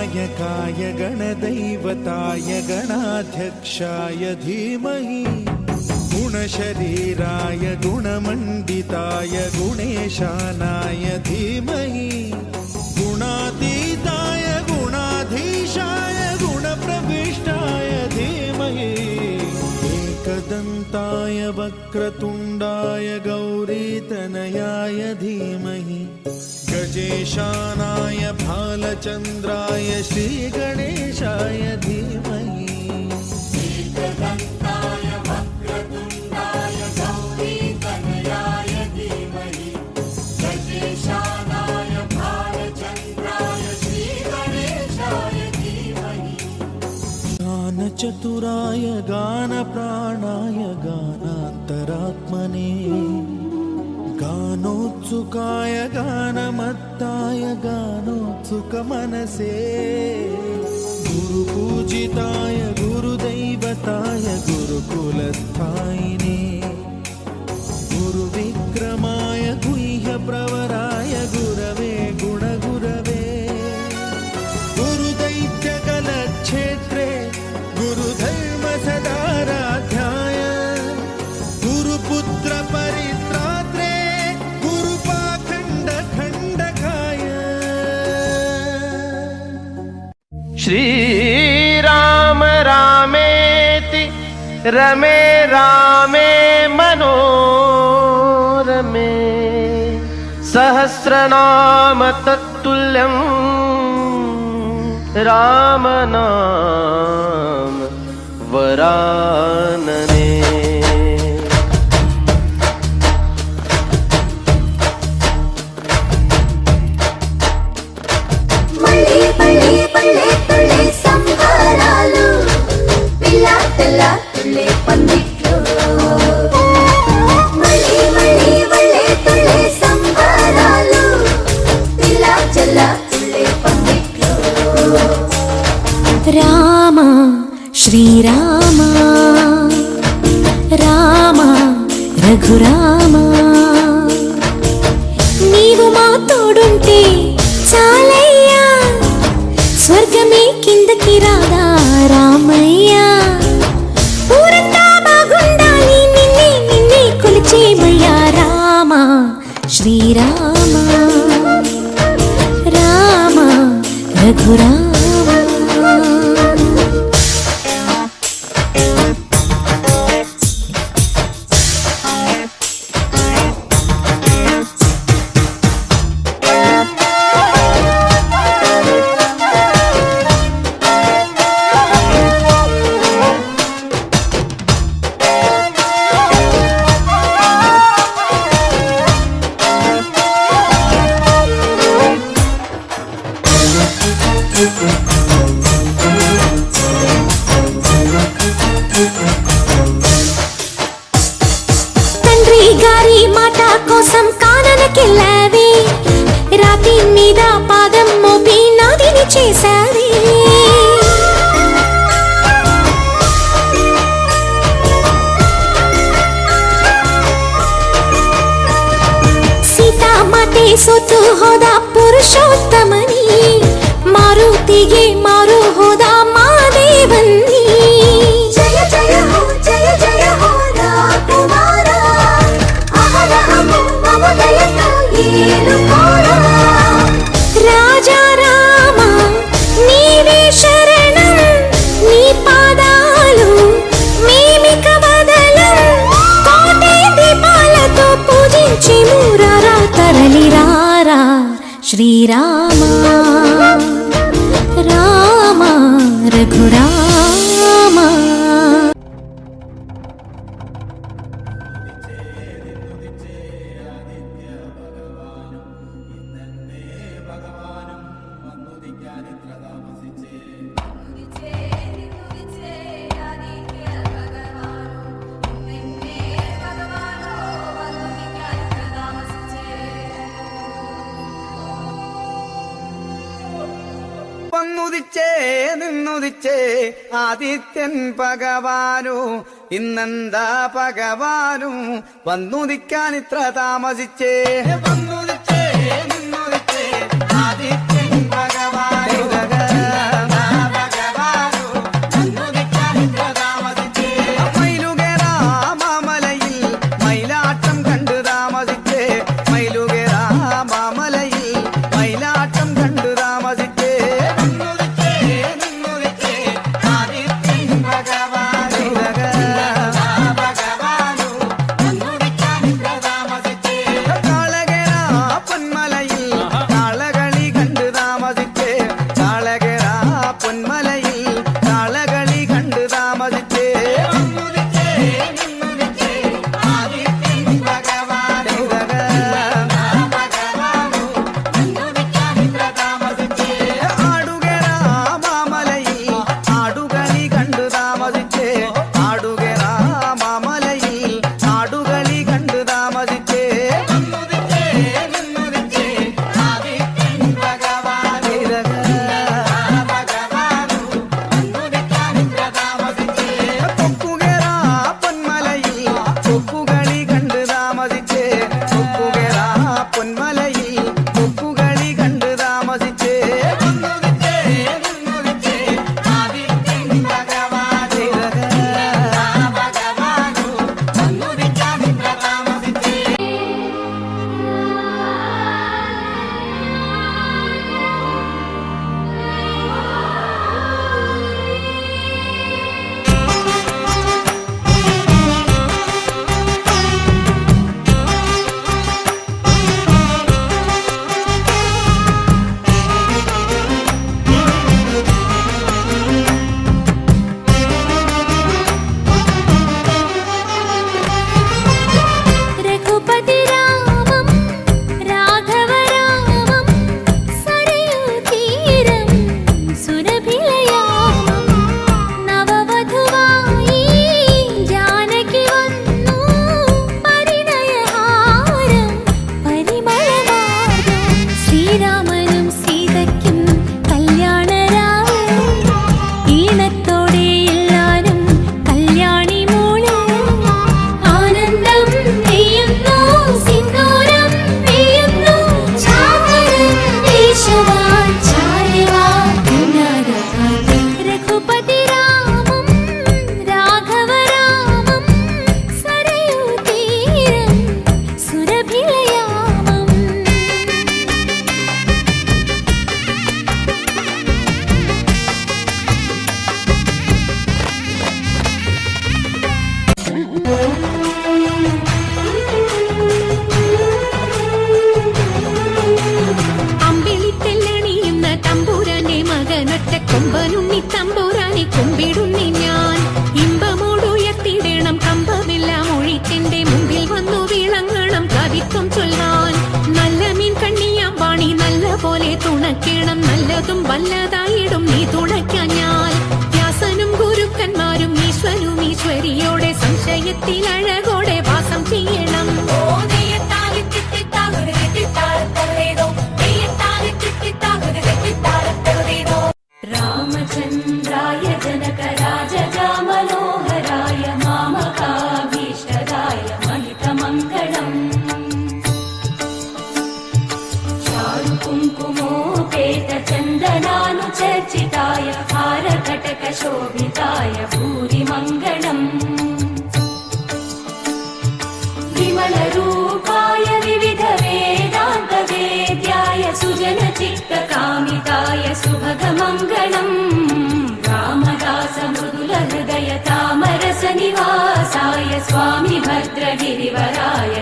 गणनायकाय गणदैवताय गणाध्यक्षाय धीमहि गुणशरीराय गुणमण्डिताय गुणेशानाय धीमहि गुणातीताय गुणाधीशाय गुणप्रविष्टाय धीमहि एकदन्ताय वक्रतुण्डाय गौरीतनयाय धीमहि गजेशानाय भालचन्द्राय श्रीगणेशाय धीमहि एकदन्ताय वक्रतुण्डाय गौरीतनयाय धीमहि गजेशानाय भालचन्द्राय श्रीगणेशाय धीमहि गानचतुराय गानप्राणाय गानान्तरात्मने गानोत्सुकाय गानमत्ताय गानोत्सुकमनसे गुरुपूजिताय गुरुदैवताय गुरुकुलस्थायिने गुरुविक्रमाय गुह्यप्रवराय गुरवे गुणगुरवे गुरुदैत्यकलक्षेत्रे गुरुधर्मसदाराध्याय गुरुपुत्र परित्रात्रे गुरुपाखण्डखण्डकाय श्रीराम रामेति रमे रामे मनोरमे सहस्रनाम तत्तुल्यं रामनाम वरानने రామ శ్రీరామ రామ రఘురామ నీవు మా తోడుంటే చాలయ్యా స్వర్గమే కిందకి రాదా రామయ్యా ఊరంతా బాగుండాలి నిన్నే నిన్నే కొలిచేమయ్యా రామ శ్రీరామ రామ రఘురామ తండ్రి గారి మాట కోసం కాననకెళ్ళావే రాతి మీద పాదం మోపి నాదిని చేశావే సీతామాತೆ ಸೋತು ಹೋದ ಪುರುಷೋತ್ತಮನಿ ಮಾರುತಿಗೆ ಮಾರು ಹೋದ ಮಾದೇವನ್ನಿ जय जय हो राकुमार अहरहमु ममदयत येलुकोर రాజా రామ నీవే శరణం నీ పాదాలు మేమిక వదలం కోటి దీపాలతో పూజించి మురారా తరలిరారా శ్రీరామ రామ రఘురామ വന്നുദിച്ചേ നിന്നുദിച്ചേ ആദിത്യൻ ഭഗവാനു ഇന്നെന്താ ഭഗവാനു വന്നുദിക്കാൻ ഇത്ര താമസിച്ചേ വന്നുദിച്ചേ നിന്നുദിച്ചേ ആദിത്യൻ ഭഗവാനു തുണയ്ക്കണം നല്ലതും വല്ലതായിടും നീ തുണയ്ക്കാൻ വ്യാസനും ഗുരുക്കന്മാരും ഈശ്വരും ഈശ്വരിയോടെ സംശയത്തിൽ അഴകോടെ വാസം ചെയ്യണം രാമചന്ദ്രായ ജനകരാജ മനോഹരായ മാമകാഭീഷ്ടദായ മഹിതമംഗളം कुङ्कुमोपेत चन्दनानुचर्चिताय हारकटकशोभिताय भूरिमङ्गलम् विमलरूपाय विविधवेदान्तवेद्याय सुजनचित्तकामिताय सुभगमङ्गलम् रामदास मृदुलहृदय तामरसनिवासाय स्वामि भद्रगिरिवराय